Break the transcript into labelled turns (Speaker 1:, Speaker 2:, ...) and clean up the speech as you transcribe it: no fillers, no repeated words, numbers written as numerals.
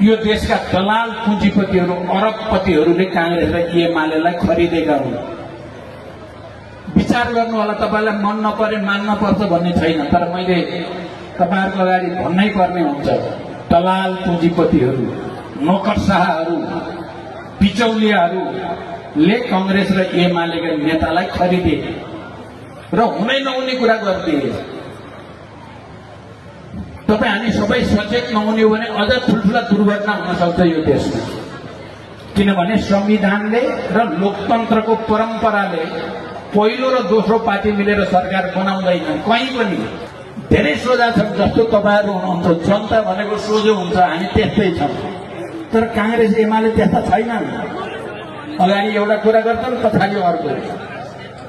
Speaker 1: यो देशका दलाल पुँजीपतिहरू अरबपतिहरूले कांग्रेस र एमालेलाई खरिदेका हुन्। विचार गर्नु होला, तपाईलाई मन नपरे मान्न पर्छ भन्ने छैन, तर मैले तपाईहरुको अगाडि भन्नै पर्ने हुन्छ। दलाल पुँजीपतिहरू, नोकरशाहहरू, बिचौलियाहरूले कांग्रेस र एमालेका नेतालाई खरिदे र हुनै नहुने कुरा गरिदिए। तपाई हामी सबै सचेत नहुने हो भने अझ ठुल्ठुला दुर्घटना हुन सक्छ यो देशमा। किनभने संविधानले र लोकतन्त्रको परम्पराले पहिलो र दोस्रो पार्टी मिलेर सरकार बनाउँदैन कहीँ पनि। धेरै सोझा छ, जस्तो तपाईहरु हुनुहुन्छ, जनता भनेको सोझो हुन्छ, हामी त्यस्तै छौं। तर कांग्रेस एमाले त्यस्ता छैनन्। अगाडि एउटा कुरा गर्छन्, पछाडि अर्को।